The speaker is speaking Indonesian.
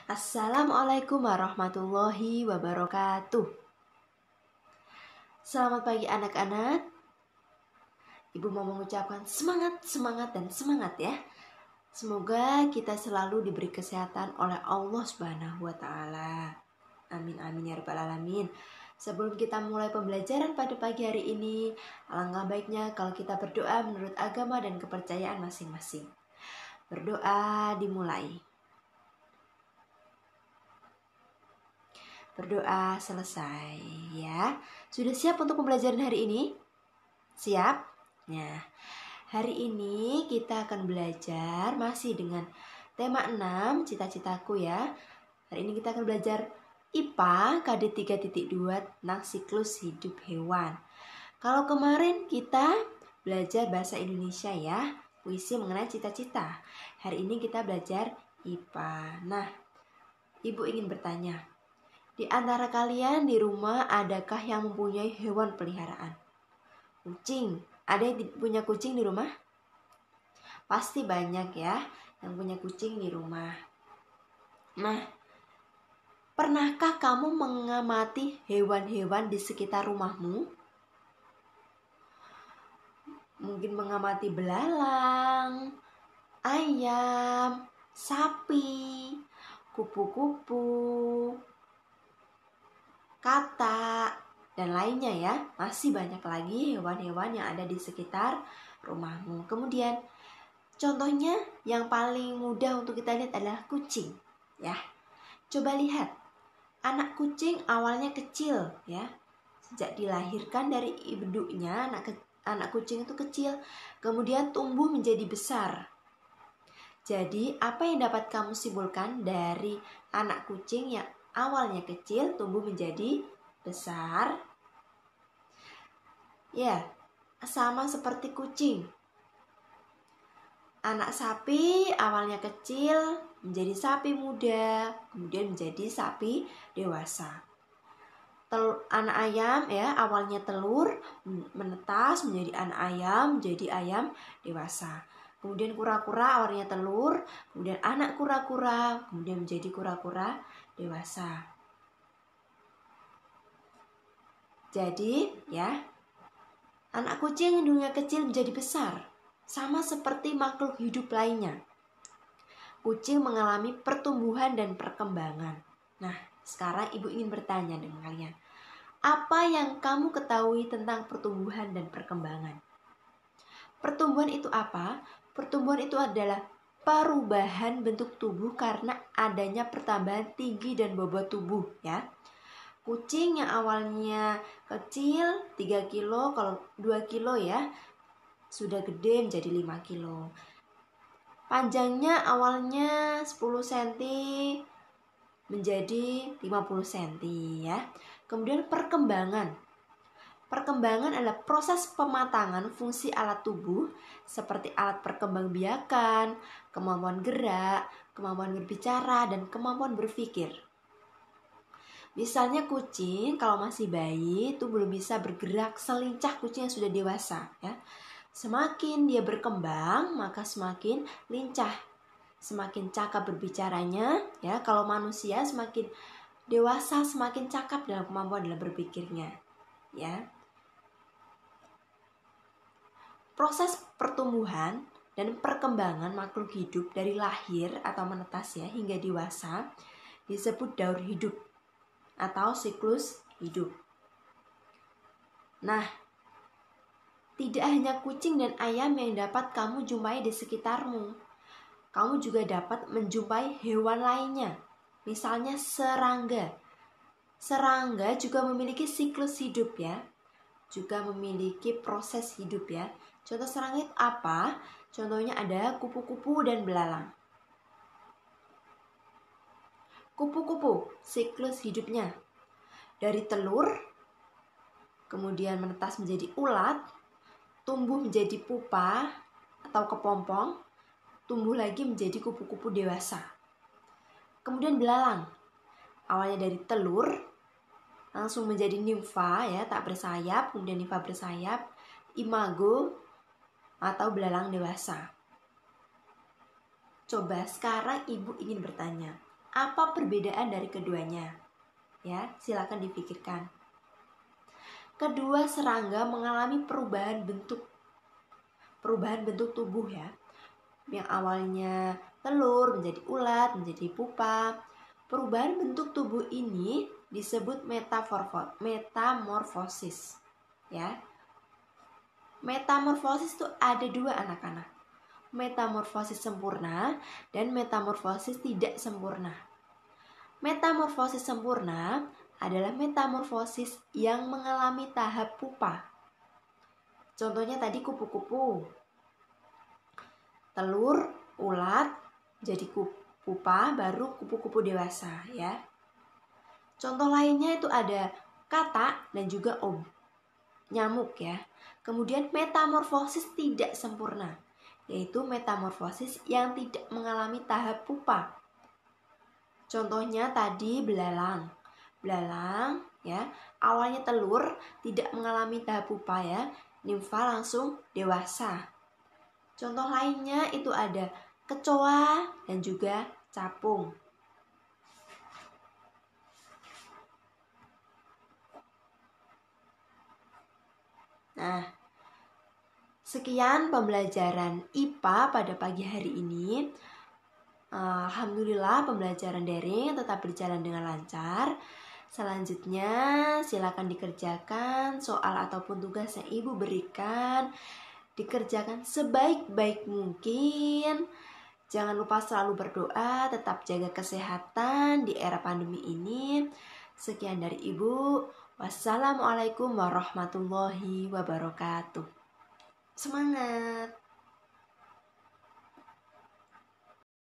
Assalamualaikum warahmatullahi wabarakatuh. Selamat pagi anak-anak. Ibu mau mengucapkan semangat, semangat, dan semangat ya. Semoga kita selalu diberi kesehatan oleh Allah Subhanahu wa Ta'ala. Amin, amin ya rabbal alamin. Sebelum kita mulai pembelajaran pada pagi hari ini, alangkah baiknya kalau kita berdoa menurut agama dan kepercayaan masing-masing. Berdoa dimulai. Berdoa selesai ya. Sudah siap untuk pembelajaran hari ini? Siap? Nah, hari ini kita akan belajar masih dengan tema 6, cita-citaku ya. Hari ini kita akan belajar IPA KD 3.2 tentang siklus hidup hewan. Kalau kemarin kita belajar bahasa Indonesia ya, puisi mengenai cita-cita. Hari ini kita belajar IPA. Nah, Ibu ingin bertanya, di antara kalian di rumah adakah yang mempunyai hewan peliharaan? Kucing. Ada yang punya kucing di rumah? Pasti banyak ya yang punya kucing di rumah. Nah, pernahkah kamu mengamati hewan-hewan di sekitar rumahmu? Mungkin mengamati belalang, ayam, sapi, kupu-kupu, katak, dan lainnya ya. Masih banyak lagi hewan-hewan yang ada di sekitar rumahmu. Kemudian contohnya yang paling mudah untuk kita lihat adalah kucing ya. Coba lihat, anak kucing awalnya kecil ya. Sejak dilahirkan dari ibunya, anak kucing itu kecil, kemudian tumbuh menjadi besar. Jadi apa yang dapat kamu simpulkan dari anak kucing yang awalnya kecil tumbuh menjadi besar? Ya, sama seperti kucing. Anak sapi awalnya kecil menjadi sapi muda, kemudian menjadi sapi dewasa. Anak ayam ya, awalnya telur menetas menjadi anak ayam, menjadi ayam dewasa. Kemudian kura-kura awalnya telur, kemudian anak kura-kura, kemudian menjadi kura-kura dewasa. Jadi ya, anak kucing dulunya kecil menjadi besar, sama seperti makhluk hidup lainnya. Kucing mengalami pertumbuhan dan perkembangan. Nah, sekarang ibu ingin bertanya dengan kalian, apa yang kamu ketahui tentang pertumbuhan dan perkembangan? Pertumbuhan itu apa? Pertumbuhan itu adalah perubahan bentuk tubuh karena adanya pertambahan tinggi dan bobot tubuh ya. Kucing yang awalnya kecil 3 kilo, kalau 2 kilo ya, sudah gede menjadi 5 kilo. Panjangnya awalnya 10 cm menjadi 50 cm ya. Kemudian perkembangan. Perkembangan adalah proses pematangan fungsi alat tubuh seperti alat perkembangbiakan, kemampuan gerak, kemampuan berbicara, dan kemampuan berpikir. Misalnya kucing kalau masih bayi itu belum bisa bergerak selincah kucing yang sudah dewasa ya. Semakin dia berkembang maka semakin lincah, semakin cakap berbicaranya ya. Kalau manusia semakin dewasa semakin cakap dalam kemampuan dalam berpikirnya ya. Proses pertumbuhan dan perkembangan makhluk hidup dari lahir atau menetas ya hingga dewasa disebut daur hidup atau siklus hidup. Nah, tidak hanya kucing dan ayam yang dapat kamu jumpai di sekitarmu. Kamu juga dapat menjumpai hewan lainnya. Misalnya serangga. Serangga juga memiliki siklus hidup ya. Juga memiliki proses hidup ya. Contoh serangga itu apa? Contohnya ada kupu-kupu dan belalang. Kupu-kupu, siklus hidupnya dari telur, kemudian menetas menjadi ulat, tumbuh menjadi pupa atau kepompong, tumbuh lagi menjadi kupu-kupu dewasa. Kemudian belalang, awalnya dari telur, langsung menjadi nimfa ya, tak bersayap, kemudian nimfa bersayap, imago atau belalang dewasa. Coba sekarang ibu ingin bertanya, Apa perbedaan dari keduanya? Ya, silakan dipikirkan. Kedua serangga mengalami perubahan bentuk tubuh ya. Yang awalnya telur menjadi ulat, menjadi pupa. Perubahan bentuk tubuh ini disebut metamorfosis. Ya. Metamorfosis itu ada dua anak-anak. Metamorfosis sempurna dan metamorfosis tidak sempurna. Metamorfosis sempurna adalah metamorfosis yang mengalami tahap pupa. Contohnya tadi kupu-kupu. Telur, ulat, jadi pupa, baru kupu-kupu dewasa ya. Contoh lainnya itu ada katak dan juga nyamuk ya. Kemudian metamorfosis tidak sempurna, yaitu metamorfosis yang tidak mengalami tahap pupa. Contohnya tadi belalang. Belalang ya, awalnya telur, tidak mengalami tahap pupa ya, nimfa langsung dewasa. Contoh lainnya itu ada kecoa dan juga capung. Nah, sekian pembelajaran IPA pada pagi hari ini. Alhamdulillah pembelajaran daring tetap berjalan dengan lancar. Selanjutnya silakan dikerjakan soal ataupun tugas yang Ibu berikan. Dikerjakan sebaik-baik mungkin. Jangan lupa selalu berdoa, tetap jaga kesehatan di era pandemi ini. Sekian dari Ibu. Wassalamualaikum warahmatullahi wabarakatuh. Semangat!